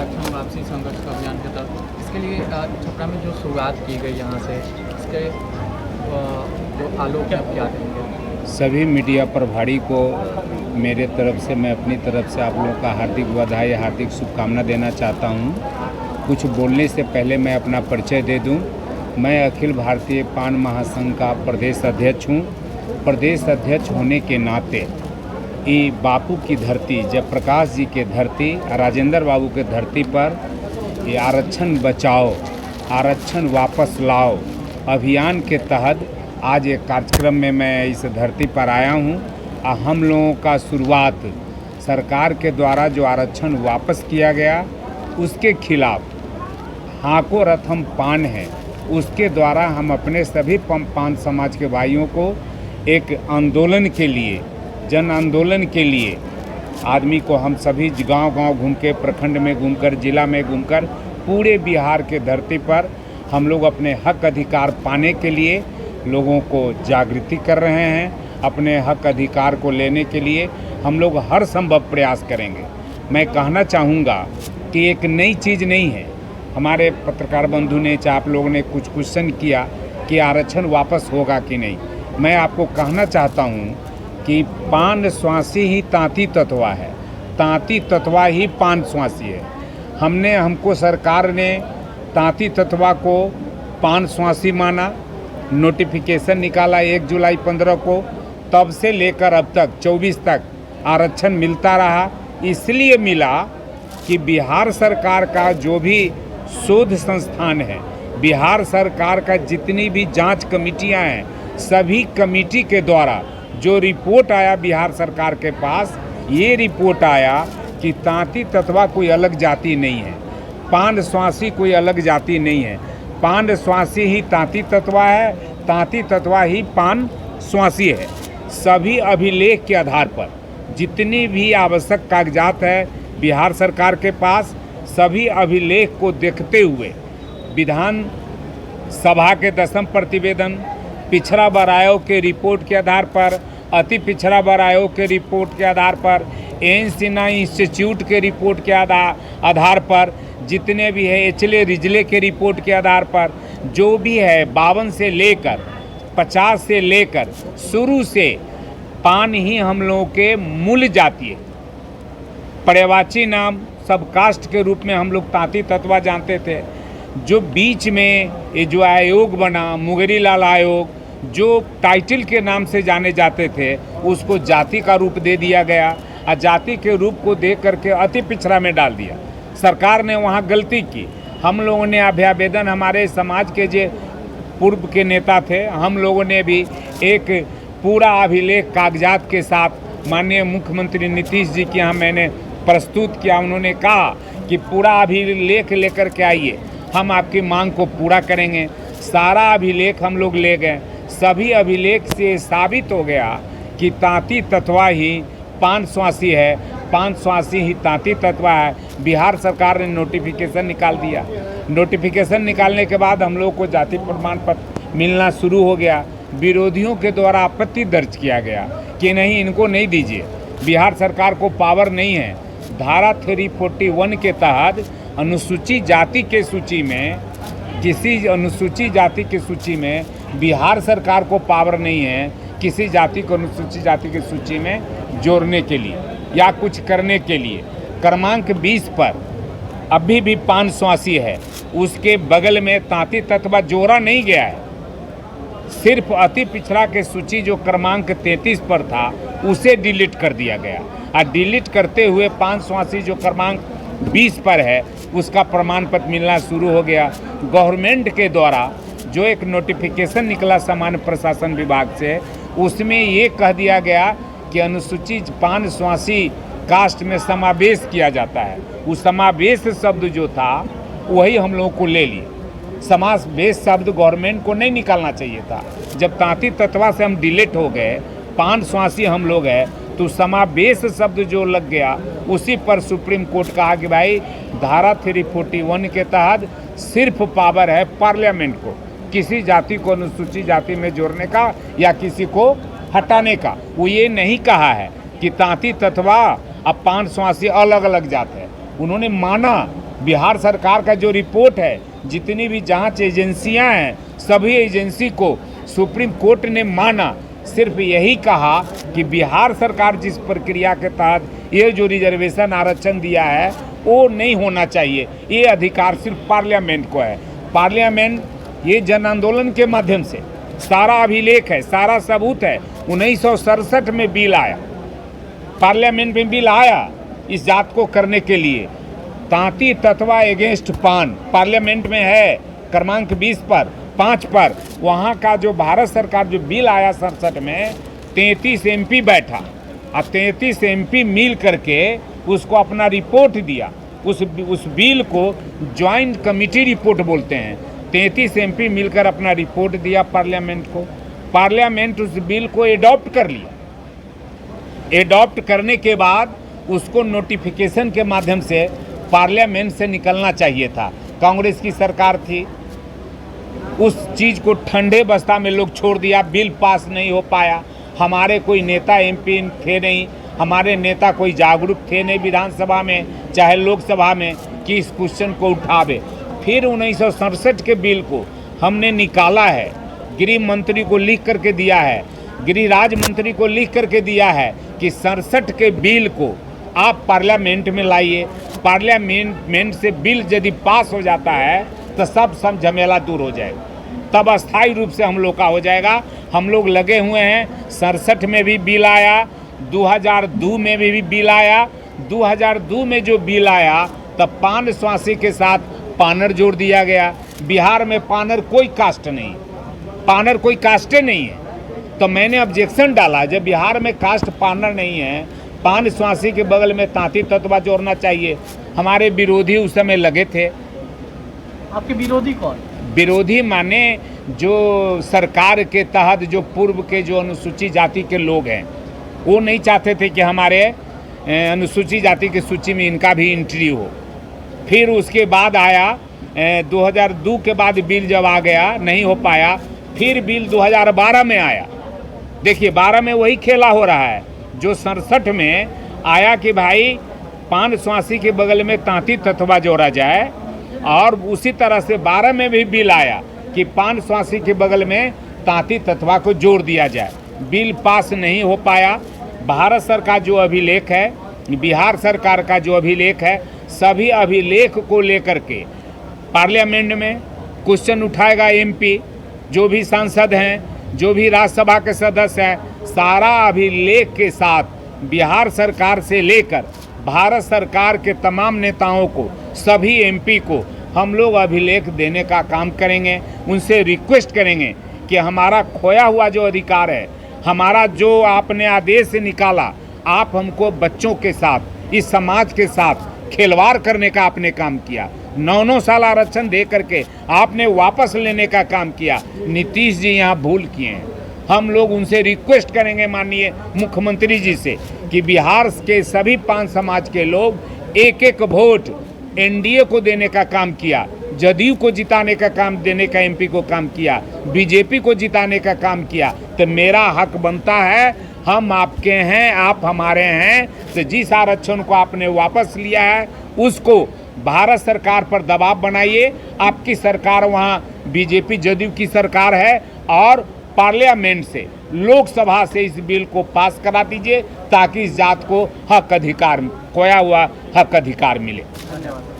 आरक्षण वापसी संघर्ष का अभियान के तहत इसके लिए छपरा में जो शुरुआत की गई यहाँ से इसके जो आलोक में आप क्या देंगे? सभी मीडिया प्रभारी को मेरे तरफ से, मैं अपनी तरफ से आप लोगों का हार्दिक बधाई, हार्दिक शुभकामना देना चाहता हूँ। कुछ बोलने से पहले मैं अपना परिचय दे दूँ। मैं अखिल भारतीय पान महासंघ का प्रदेश अध्यक्ष हूँ। प्रदेश अध्यक्ष होने के नाते ये बापू की धरती, जयप्रकाश जी के धरती, राजेंद्र बाबू के धरती पर ये आरक्षण बचाओ, आरक्षण वापस लाओ अभियान के तहत आज एक कार्यक्रम में मैं इस धरती पर आया हूँ। हम लोगों का शुरुआत सरकार के द्वारा जो आरक्षण वापस किया गया उसके खिलाफ हाको रथम पान है, उसके द्वारा हम अपने सभी पान समाज के भाइयों को एक आंदोलन के लिए, जन आंदोलन के लिए आदमी को हम सभी गांव-गांव घूम के, प्रखंड में घूमकर, जिला में घूमकर, पूरे बिहार के धरती पर हम लोग अपने हक अधिकार पाने के लिए लोगों को जागृति कर रहे हैं। अपने हक अधिकार को लेने के लिए हम लोग हर संभव प्रयास करेंगे। मैं कहना चाहूँगा कि एक नई चीज़ नहीं है। हमारे पत्रकार बंधु ने, चाहे आप लोगों ने कुछ क्वेश्चन किया कि आरक्षण वापस होगा कि नहीं। मैं आपको कहना चाहता हूँ कि पान स्वासी ही तांती तत्वा है, तांती तत्वा ही पान स्वासी है। हमको सरकार ने तांती तत्वा को पान स्वासी माना, नोटिफिकेशन निकाला 1 जुलाई 15 को, तब से लेकर अब तक 24 तक आरक्षण मिलता रहा। इसलिए मिला कि बिहार सरकार का जो भी शोध संस्थान है, बिहार सरकार का जितनी भी जांच कमेटियां हैं, सभी कमेटी के द्वारा जो रिपोर्ट आया बिहार सरकार के पास, ये रिपोर्ट आया कि तांती तत्वा कोई अलग जाति नहीं है, पान स्वासी कोई अलग जाति नहीं है। पान स्वासी ही तांती तत्वा है, तांती तत्वा ही पान स्वासी है। सभी अभिलेख के आधार पर जितनी भी आवश्यक कागजात है बिहार सरकार के पास, सभी अभिलेख को देखते हुए विधान सभा के 10वें प्रतिवेदन, पिछड़ा वर्ग आयोग के रिपोर्ट के आधार पर, अति पिछड़ा वर्ग आयोग के रिपोर्ट के आधार पर, एन सिन्हा इंस्टीट्यूट के रिपोर्ट के आधार पर, जितने भी है एचले रिजले के रिपोर्ट के आधार पर, जो भी है 52 से लेकर 50 से लेकर शुरू से पान ही हम लोगों के मूल जाति है। पर्यायवाची नाम सब कास्ट के रूप में हम लोग तांती तत्वा जानते थे। जो बीच में ये जो आयोग बना, मुंगेरी लाल आयोग, जो टाइटल के नाम से जाने जाते थे, उसको जाति का रूप दे दिया गया और जाति के रूप को दे करके अति पिछड़ा में डाल दिया। सरकार ने वहाँ गलती की। हम लोगों ने अभ्यावेदन, हमारे समाज के जो पूर्व के नेता थे, हम लोगों ने भी एक पूरा अभिलेख कागजात के साथ माननीय मुख्यमंत्री नीतीश जी के यहाँ मैंने प्रस्तुत किया। उन्होंने कहा कि पूरा अभिलेख लेकर के आइए, हम आपकी मांग को पूरा करेंगे। सारा अभिलेख हम लोग ले गए। सभी अभिलेख से साबित हो गया कि तांती तत्वा ही पान स्वासी है, पान स्वासी ही तांती तत्वा है। बिहार सरकार ने नोटिफिकेशन निकाल दिया। नोटिफिकेशन निकालने के बाद हम लोग को जाति प्रमाण पत्र मिलना शुरू हो गया। विरोधियों के द्वारा आपत्ति दर्ज किया गया कि नहीं, इनको नहीं दीजिए, बिहार सरकार को पावर नहीं है। धारा 341 के तहत अनुसूचित जाति के सूची में, किसी अनुसूचित जाति की सूची में बिहार सरकार को पावर नहीं है किसी जाति को अनुसूचित जाति की सूची में जोड़ने के लिए या कुछ करने के लिए। क्रमांक 20 पर अभी भी पान स्वासी है, उसके बगल में तांती तत्वा जोड़ा नहीं गया है। सिर्फ अति पिछड़ा के सूची जो क्रमांक 33 पर था उसे डिलीट कर दिया गया और डिलीट करते हुए पान स्वासी जो क्रमांक 20 पर है उसका प्रमाण पत्र मिलना शुरू हो गया। गवर्नमेंट के द्वारा जो एक नोटिफिकेशन निकला सामान्य प्रशासन विभाग से, उसमें ये कह दिया गया कि अनुसूचित पान स्वासी कास्ट में समावेश किया जाता है। उस समावेश शब्द जो था वही हम लोगों को ले लिए। समावेश शब्द गवर्नमेंट को नहीं निकालना चाहिए था। जब तांती तत्वा से हम डिलीट हो गए, पान स्वासी हम लोग हैं, तो समावेश शब्द जो लग गया उसी पर सुप्रीम कोर्ट कहा कि भाई धारा 341 के तहत सिर्फ पावर है पार्लियामेंट को किसी जाति को अनुसूचित जाति में जोड़ने का या किसी को हटाने का। वो ये नहीं कहा है कि तांती तत्वा अब पान स्वासी अलग अलग जात है। उन्होंने माना बिहार सरकार का जो रिपोर्ट है, जितनी भी जांच एजेंसियां हैं, सभी एजेंसी को सुप्रीम कोर्ट ने माना, सिर्फ यही कहा कि बिहार सरकार जिस प्रक्रिया के तहत ये जो रिजर्वेशन आरक्षण दिया है वो नहीं होना चाहिए। ये अधिकार सिर्फ पार्लियामेंट को है। पार्लियामेंट ये जन आंदोलन के माध्यम से सारा अभिलेख है, सारा सबूत है। 1967 में बिल आया, पार्लियामेंट में बिल आया इस जात को करने के लिए। तांती तत्वा एगेंस्ट पान पार्लियामेंट में है, क्रमांक 20 पर 5 पर। वहाँ का जो भारत सरकार जो बिल आया 67 में, 33 MP बैठा और 33 MP मिल करके उसको अपना रिपोर्ट दिया। उस बिल को ज्वाइंट कमिटी रिपोर्ट बोलते हैं। 33 MP मिलकर अपना रिपोर्ट दिया पार्लियामेंट को। पार्लियामेंट उस बिल को एडॉप्ट कर लिया। एडॉप्ट करने के बाद उसको नोटिफिकेशन के माध्यम से पार्लियामेंट से निकलना चाहिए था। कांग्रेस की सरकार थी, उस चीज़ को ठंडे बस्ता में लोग छोड़ दिया, बिल पास नहीं हो पाया। हमारे कोई नेता MP थे नहीं, हमारे नेता कोई जागरूक थे नहीं विधानसभा में चाहे लोकसभा में कि इस क्वेश्चन को उठावे। फिर 1967 के बिल को हमने निकाला है, गृह मंत्री को लिख करके दिया है, गृह राज्य मंत्री को लिख करके दिया है कि 67 के बिल को आप पार्लियामेंट में लाइए। पार्लियामेंट से बिल यदि पास हो जाता है तो सब झमेला दूर हो जाएगा, तब अस्थायी रूप से हम लोग का हो जाएगा। हम लोग लगे हुए हैं। 67 में भी बिल आया, 2002 में भी बिल आया। 2002 में जो बिल आया तब पान स्वासी के साथ पानर जोड़ दिया गया। बिहार में पानर कोई कास्ट नहीं, पानर कोई कास्टे नहीं है। तो मैंने ऑब्जेक्शन डाला, जब बिहार में कास्ट पानर नहीं है, पान स्वासी के बगल में तांती तत्वा जोड़ना चाहिए। हमारे विरोधी उस समय लगे थे। आपके विरोधी कौन? विरोधी माने जो सरकार के तहत जो पूर्व के जो अनुसूचित जाति के लोग हैं, वो नहीं चाहते थे कि हमारे अनुसूचित जाति की सूची में इनका भी एंट्री हो। फिर उसके बाद आया 2002 के बाद बिल जब आ गया, नहीं हो पाया। फिर बिल 2012 में आया। देखिए 12 में वही खेला हो रहा है जो 67 में आया कि भाई पान स्वासी के बगल में तांती तत्वा जोड़ा जाए, और उसी तरह से 12 में भी बिल आया कि पान स्वासी के बगल में तांती तत्वा को जोड़ दिया जाए। बिल पास नहीं हो पाया। भारत सरकार जो अभिलेख है, बिहार सरकार का जो अभिलेख है, सभी अभिलेख को लेकर के पार्लियामेंट में क्वेश्चन उठाएगा MP, जो भी सांसद हैं, जो भी राज्यसभा के सदस्य हैं, सारा अभिलेख के साथ बिहार सरकार से लेकर भारत सरकार के तमाम नेताओं को, सभी MP को हम लोग अभिलेख देने का काम करेंगे। उनसे रिक्वेस्ट करेंगे कि हमारा खोया हुआ जो अधिकार है, हमारा जो आपने आदेश से निकाला, आप हमको बच्चों के साथ, इस समाज के साथ खिलवाड़ करने का आपने काम किया। 9 साल आरक्षण दे करके आपने वापस लेने का काम किया। नीतीश जी यहाँ भूल किए हैं। हम लोग उनसे रिक्वेस्ट करेंगे माननीय मुख्यमंत्री जी से कि बिहार के सभी 5 समाज के लोग एक वोट NDA को देने का काम किया, जदयू को जिताने का काम देने का MP को काम किया, BJP को जिताने का काम किया। तो मेरा हक बनता है, हम आपके हैं, आप हमारे हैं। तो जिस आरक्षण को आपने वापस लिया है उसको भारत सरकार पर दबाव बनाइए। आपकी सरकार वहाँ BJP जदयू की सरकार है, और पार्लियामेंट से, लोकसभा से इस बिल को पास करा दीजिए ताकि इस जात को हक अधिकार, खोया हुआ हक अधिकार मिले। धन्यवाद।